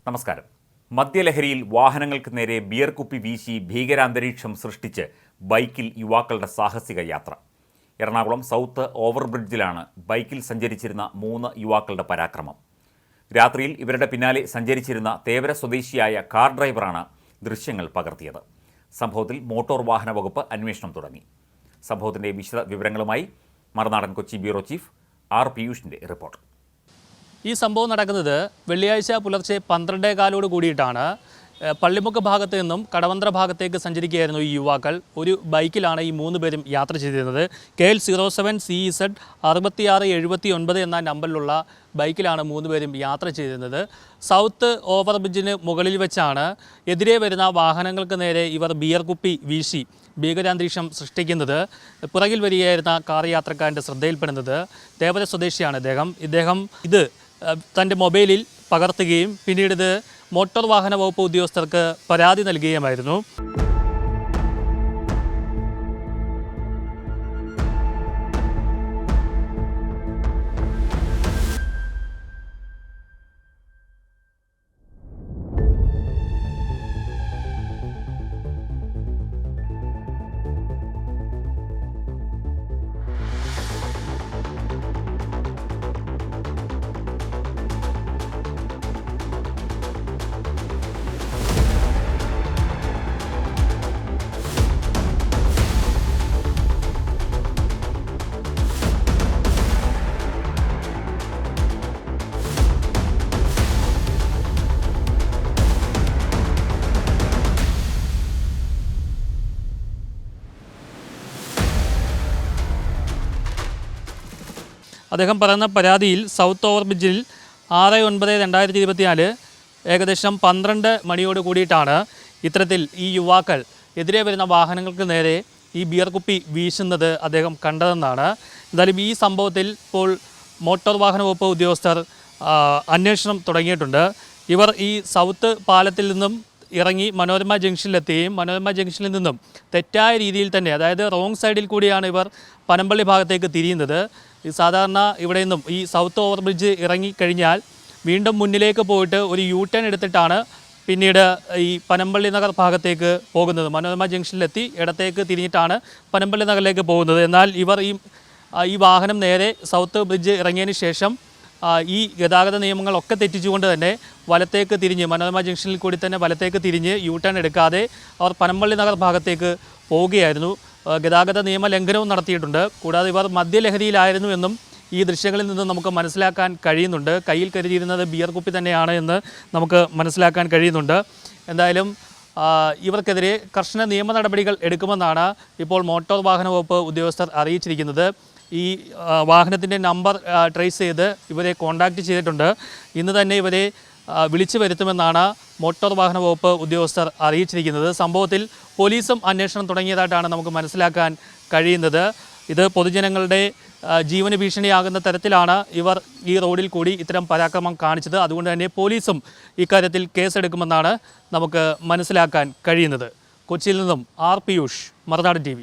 നമസ്കാരം. മദ്യലഹരിയിൽ വാഹനങ്ങൾക്ക് നേരെ ബിയർ കുപ്പി വീശി ഭീകരാന്തരീക്ഷം സൃഷ്ടിച്ച് ബൈക്കിൽ യുവാക്കളുടെ സാഹസിക യാത്ര. എറണാകുളം സൗത്ത് ഓവർബ്രിഡ്ജിലാണ് ബൈക്കിൽ സഞ്ചരിച്ചിരുന്ന 3 യുവാക്കളുടെ പരാക്രമം. രാത്രിയിൽ ഇവരുടെ പിന്നാലെ സഞ്ചരിച്ചിരുന്ന തേവര സ്വദേശിയായ കാർ ഡ്രൈവറാണ് ദൃശ്യങ്ങൾ പകർത്തിയത്. സംഭവത്തിൽ മോട്ടോർ വാഹന വകുപ്പ് അന്വേഷണം തുടങ്ങി. സംഭവത്തിൻ്റെ വിശദ വിവരങ്ങളുമായി മറുനാടൻ കൊച്ചി ബ്യൂറോ ചീഫ് ആർ പിയൂഷിൻ്റെ റിപ്പോർട്ട്. ഈ സംഭവം നടക്കുന്നത് വെള്ളിയാഴ്ച പുലർച്ചെ 12:15 കൂടിയിട്ടാണ്. പള്ളിമുക്ക് ഭാഗത്ത് നിന്നും കടവന്ത്ര ഭാഗത്തേക്ക് സഞ്ചരിക്കുകയായിരുന്നു ഈ യുവാക്കൾ. ഒരു ബൈക്കിലാണ് ഈ 3 പേരും യാത്ര ചെയ്തിരുന്നത്. KL 07 CEZ 6679 എന്ന നമ്പറിലുള്ള ബൈക്കിലാണ് 3 പേരും യാത്ര ചെയ്തിരുന്നത്. സൗത്ത് ഓവർബ്രിഡ്ജിന് മുകളിൽ വെച്ചാണ് എതിരെ വരുന്ന വാഹനങ്ങൾക്ക് നേരെ ഇവർ ബിയർ കുപ്പി വീശി ഭീകരാന്തരീക്ഷം സൃഷ്ടിക്കുന്നത്. പുറകിൽ വരികയായിരുന്ന കാർ യാത്രക്കാരൻ്റെ ശ്രദ്ധയിൽപ്പെടുന്നത് തേവര സ്വദേശിയാണ് ഇദ്ദേഹം ഇത് തൻ്റെ മൊബൈലിൽ പകർത്തുകയും പിന്നീട് ഇത് മോട്ടോർ വാഹന വകുപ്പ് ഉദ്യോഗസ്ഥർക്ക് പരാതി നൽകുകയുമായിരുന്നു. അദ്ദേഹം പറയുന്ന പരാതിയിൽ സൗത്ത് ഓവർബ്രിഡ്ജിൽ 6/9/2024 ഏകദേശം 12 മണിയോട് കൂടിയിട്ടാണ് ഇത്തരത്തിൽ ഈ യുവാക്കൾ എതിരെ വരുന്ന വാഹനങ്ങൾക്ക് നേരെ ഈ ബിയർ കുപ്പി വീശുന്നത് അദ്ദേഹം കണ്ടതെന്നാണ്. എന്തായാലും ഈ സംഭവത്തിൽ ഇപ്പോൾ മോട്ടോർ വാഹന വകുപ്പ് ഉദ്യോഗസ്ഥർ അന്വേഷണം തുടങ്ങിയിട്ടുണ്ട്. ഇവർ ഈ സൗത്ത് പാലത്തിൽ നിന്നും ഇറങ്ങി മനോരമ ജംഗ്ഷനിലെത്തുകയും മനോരമ ജംഗ്ഷനിൽ നിന്നും തെറ്റായ രീതിയിൽ തന്നെ, അതായത് റോങ് സൈഡിൽ കൂടിയാണ് ഇവർ പനമ്പള്ളി ഭാഗത്തേക്ക് തിരിയുന്നത്. ഈ സാധാരണ ഇവിടെ നിന്നും ഈ സൗത്ത് ഓവർബ്രിഡ്ജ് ഇറങ്ങിക്കഴിഞ്ഞാൽ വീണ്ടും മുന്നിലേക്ക് പോയിട്ട് ഒരു U-ടേൺ എടുത്തിട്ടാണ് പിന്നീട് ഈ പനമ്പള്ളി നഗർ ഭാഗത്തേക്ക് പോകുന്നത്. മനോരമ ജംഗ്ഷനിലെത്തി ഇടത്തേക്ക് തിരിഞ്ഞിട്ടാണ് പനമ്പള്ളി നഗറിലേക്ക് പോകുന്നത്. എന്നാൽ ഇവർ ഈ വാഹനം നേരെ സൗത്ത് ബ്രിഡ്ജ് ഇറങ്ങിയതിന് ശേഷം ഈ ഗതാഗത നിയമങ്ങളൊക്കെ തെറ്റിച്ചുകൊണ്ട് തന്നെ വലത്തേക്ക് തിരിഞ്ഞ് മനോരമ ജംഗ്ഷനിൽ കൂടി തന്നെ വലത്തേക്ക് തിരിഞ്ഞ് U-ടേൺ എടുക്കാതെ അവർ പനമ്പള്ളി നഗർ ഭാഗത്തേക്ക് പോവുകയായിരുന്നു. ഗതാഗത നിയമ ലംഘനവും നടത്തിയിട്ടുണ്ട്. കൂടാതെ ഇവർ മദ്യലഹരിയിലായിരുന്നു എന്നും ഈ ദൃശ്യങ്ങളിൽ നിന്ന് നമുക്ക് മനസ്സിലാക്കാൻ കഴിയുന്നുണ്ട്. കയ്യിൽ കരുതിയിരുന്നത് ബിയർ കുപ്പി തന്നെയാണ് എന്ന് നമുക്ക് മനസ്സിലാക്കാൻ കഴിയുന്നുണ്ട്. എന്തായാലും ഇവർക്കെതിരെ കർശന നിയമ നടപടികൾ എടുക്കുമെന്നാണ് ഇപ്പോൾ മോട്ടോർ വാഹന വകുപ്പ് ഉദ്യോഗസ്ഥർ അറിയിച്ചിരിക്കുന്നത്. ഈ വാഹനത്തിൻ്റെ നമ്പർ ട്രേസ് ചെയ്ത് ഇവരെ കോൺടാക്റ്റ് ചെയ്തിട്ടുണ്ട്. ഇന്ന് തന്നെ ഇവരെ വിളിച്ചു വരുത്തുമെന്നാണ് മോട്ടോർ വാഹന വകുപ്പ് ഉദ്യോഗസ്ഥർ അറിയിച്ചിരിക്കുന്നത്. സംഭവത്തിൽ പോലീസും അന്വേഷണം തുടങ്ങിയതായിട്ടാണ് നമുക്ക് മനസ്സിലാക്കാൻ കഴിയുന്നത്. ഇത് പൊതുജനങ്ങളുടെ ജീവന് ഭീഷണിയാകുന്ന തരത്തിലാണ് ഇവർ ഈ റോഡിൽ കൂടി ഇത്തരം പരാക്രമം കാണിച്ചത്. അതുകൊണ്ട് തന്നെ പോലീസും ഇക്കാര്യത്തിൽ കേസെടുക്കുമെന്നാണ് നമുക്ക് മനസ്സിലാക്കാൻ കഴിയുന്നത്. കൊച്ചിയിൽ നിന്നും ആർ പിയൂഷ്, മറുനാടൻ TV.